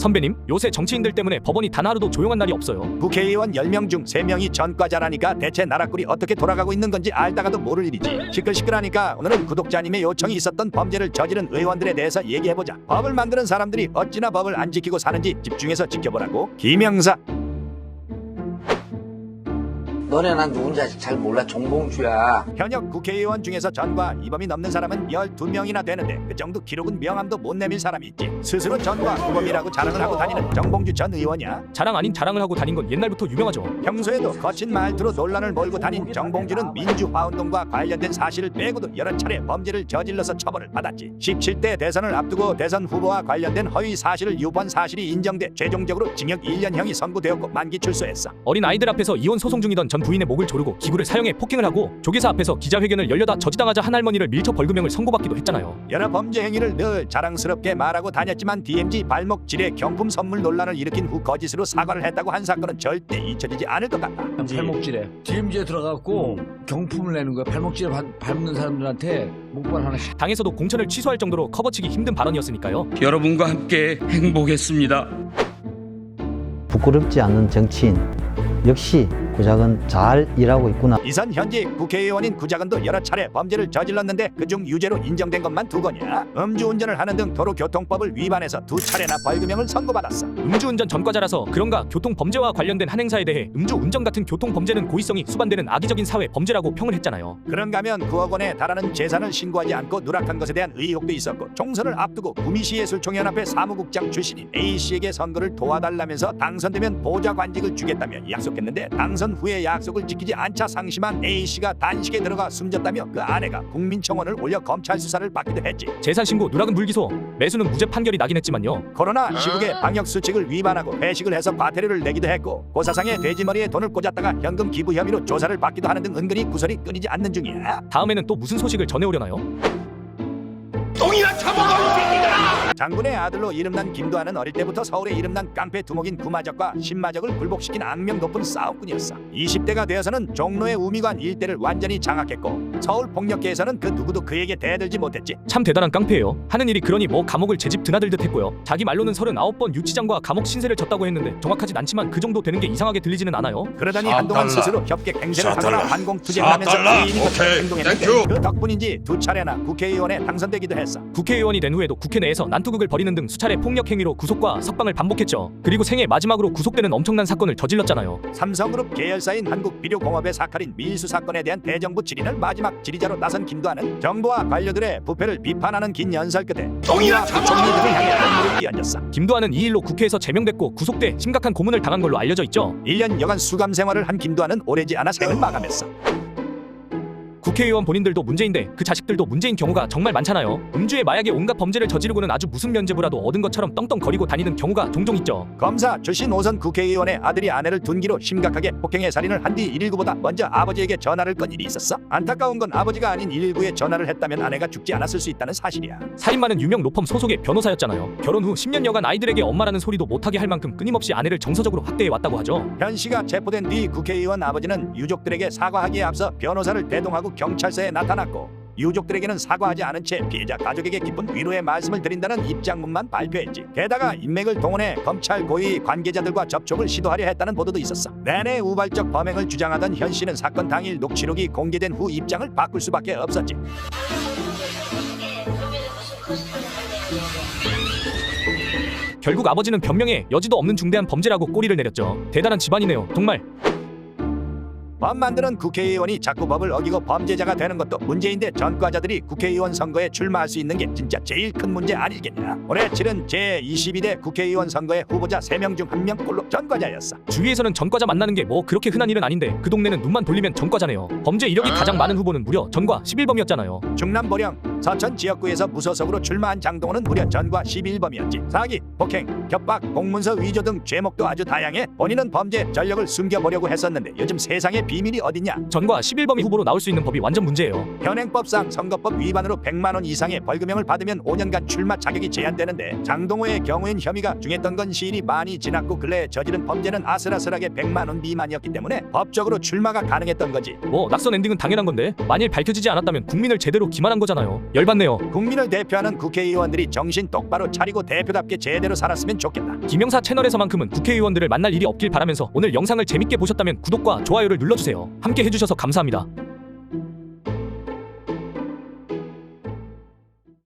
선배님, 요새 정치인들 때문에 법원이 단 하루도 조용한 날이 없어요. 국회의원 10명 중 3명이 전과자라니까 대체 나라꼴이 어떻게 돌아가고 있는 건지 알다가도 모를 일이지. 시끌시끌하니까 오늘은 구독자님의 요청이 있었던 범죄를 저지른 의원들에 대해서 얘기해보자. 법을 만드는 사람들이 어찌나 법을 안 지키고 사는지 집중해서 지켜보라고. 김영사. 너네 난 누군지 아직 잘 몰라. 정봉주야. 현역 국회의원 중에서 전과 이범이 넘는 사람은 12명이나 되는데 그 정도 기록은 명함도 못 내밀 사람이 있지. 스스로 전과 후범이라고 자랑을 하고 다니는 정봉주 전 의원이야. 자랑 아닌 자랑을 하고 다닌 건 옛날부터 유명하죠. 평소에도 거친 말투로 논란을 몰고 다닌 정봉주는 민주화운동과 관련된 사실을 빼고도 여러 차례 범죄를 저질러서 처벌을 받았지. 17대 대선을 앞두고 대선 후보와 관련된 허위 사실을 유포한 사실이 인정돼 최종적으로 징역 1년형이 선고되었고 만기 출소했어. 어린 아이들 앞에서 이혼 소송 중이던 전 부인의 목을 조르고 기구를 사용해 폭행을 하고 조계사 앞에서 기자회견을 열려다 저지당하자 한 할머니를 밀쳐 벌금형을 선고받기도 했잖아요. 여러 범죄 행위를 늘 자랑스럽게 말하고 다녔지만 DMZ 발목질의 경품 선물 논란을 일으킨 후 거짓으로 사과를 했다고 한 사건은 절대 잊혀지지 않을 것 같다. 팔목질에 DMZ에 들어가고 경품을 내는 거야. 팔목질에 밟는 사람들한테 목발 하나씩. 당에서도 공천을 취소할 정도로 커버치기 힘든 발언이었으니까요. 여러분과 함께 행복했습니다. 부끄럽지 않는 정치인 역시 구작은 잘 일하고 있구나. 이선 현직 국회의원인 구작은도 여러 차례 범죄를 저질렀는데 그중 유죄로 인정된 것만 2건이야. 음주운전을 하는 등 도로교통법을 위반해서 2차례나 벌금형을 선고받았어. 음주운전 전과자라서 그런가 교통범죄와 관련된 한 행사에 대해 음주운전 같은 교통범죄는 고의성이 수반되는 악의적인 사회 범죄라고 평을 했잖아요. 그런가 하면 9억 원에 달하는 재산을 신고하지 않고 누락한 것에 대한 의혹도 있었고 총선을 앞두고 구미시예술총연합회 사무국장 출신인 A씨에게 선거를 도와달라면서 당선되면 보좌관직을 주겠다며 약속했는데 당선 후에 약속을 지키지 않자 상심한 A씨가 단식에 들어가 숨졌다며 그 아내가 국민청원을 올려 검찰 수사를 받기도 했지. 재산 신고, 누락은 불기소, 매수는 무죄 판결이 나긴 했지만요. 코로나 시국에 방역수칙을 위반하고 회식을 해서 과태료를 내기도 했고 고사상의 돼지머리에 돈을 꽂았다가 현금 기부 혐의로 조사를 받기도 하는 등 은근히 구설이 끊이지 않는 중이야. 다음에는 또 무슨 소식을 전해오려나요? 똥이나 처먹어! 장군의 아들로 이름난 김두한은 어릴 때부터 서울의 이름난 깡패 두목인 구마적과 신마적을 굴복시킨 악명 높은 싸움꾼이었어. 20대가 되어서는 종로의 우미관 일대를 완전히 장악했고 서울 폭력계에서는 그 누구도 그에게 대들지 못했지. 참 대단한 깡패예요. 하는 일이 그러니 뭐 감옥을 제 집 드나들듯 했고요. 자기 말로는 39번 유치장과 감옥 신세를 졌다고 했는데 정확하진 않지만 그 정도 되는 게 이상하게 들리지는 않아요. 그러더니 한동안 스스로 협객 행세를 하거나 반공투쟁을 하면서 개인이 행동했는데 그 덕분인지 2차례나 국회의원에 당선되기도 했어. 국회의원이 된 후에도 국회 내에서 난투극을 벌이는 등 수차례 폭력 행위로 구속과 석방을 반복했죠. 그리고 생애 마지막으로 구속되는 엄청난 사건을 저질렀잖아요. 삼성그룹 계열사인 한국비료공업의 사찰인 밀수 사건에 대한 대정부 질의를 마지막 질의자로 나선 김두한은 정부와 관료들의 부패를 비판하는 긴 연설 끝에 총리와 부총리들을 향해 눈물을 끼얹었어. 김두한은 이 일로 국회에서 제명됐고 구속돼 심각한 고문을 당한 걸로 알려져 있죠. 1년 여간 수감 생활을 한 김두한은 오래지 않아 생을 마감했어. 국회의원 본인들도 문제인데 그 자식들도 문제인 경우가 정말 많잖아요. 음주에 마약에 온갖 범죄를 저지르고는 아주 무슨 면죄부라도 얻은 것처럼 떵떵거리고 다니는 경우가 종종 있죠. 검사 출신 5선 국회의원의 아들이 아내를 둔기로 심각하게 폭행해 살인을 한 뒤 119보다 먼저 아버지에게 전화를 건 일이 있었어. 안타까운 건 아버지가 아닌 119에 전화를 했다면 아내가 죽지 않았을 수 있다는 사실이야. 살인마는 유명 로펌 소속의 변호사였잖아요. 결혼 후 10년여간 아이들에게 엄마라는 소리도 못하게 할 만큼 끊임없이 아내를 정서적으로 학대해왔다고 하죠. 현 씨가 체포된 뒤 국회의원 아버지는 유족들에게 사과하기에 앞서 변호사를 대동하고 경찰서에 나타났고 유족들에게는 사과하지 않은 채 피해자 가족에게 깊은 위로의 말씀을 드린다는 입장문만 발표했지. 게다가 인맥을 동원해 검찰 고위 관계자들과 접촉을 시도하려 했다는 보도도 있었어. 내내 우발적 범행을 주장하던 현 씨는 사건 당일 녹취록이 공개된 후 입장을 바꿀 수밖에 없었지. 결국 아버지는 변명에 여지도 없는 중대한 범죄라고 꼬리를 내렸죠. 대단한 집안이네요. 정말. 법 만드는 국회의원이 자꾸 법을 어기고 범죄자가 되는 것도 문제인데 전과자들이 국회의원 선거에 출마할 수 있는 게 진짜 제일 큰 문제 아니겠냐. 올해 치른 제22대 국회의원 선거의 후보자 3명 중 1명꼴로 전과자였어. 주위에서는 전과자 만나는 게 뭐 그렇게 흔한 일은 아닌데 그 동네는 눈만 돌리면 전과자네요. 범죄 이력이 가장 많은 후보는 무려 전과 11범이었잖아요. 충남 보령 서천 지역구에서 무소속으로 출마한 장동호는 무려 전과 11범이었지. 사기, 폭행, 협박, 공문서 위조 등 죄목도 아주 다양해 본인은 범죄 전력을 숨겨보려고 했었는데 요즘 세상에 비밀이 어딨냐. 전과 11범이 후보로 나올 수 있는 법이 완전 문제예요. 현행법상 선거법 위반으로 100만 원 이상의 벌금형을 받으면 5년간 출마 자격이 제한되는데 장동호의 경우엔 혐의가 중했던 건 시일이 많이 지났고 근래에 저지른 범죄는 아슬아슬하게 100만 원 미만이었기 때문에 법적으로 출마가 가능했던 거지. 뭐 낙선 엔딩은 당연한 건데 만일 밝혀지지 않았다면 국민을 제대로 기만한 거잖아요. 열받네요. 국민을 대표하는 국회의원들이 정신 똑바로 차리고 대표답게 제대로 살았으면 좋겠다. 김영사 채널에서만큼은 국회의원들을 만날 일이 없길 바라면서 오늘 영상을 재밌게 보셨다면 구독과 좋아요를 눌러주세요. 함께 해주셔서 감사합니다.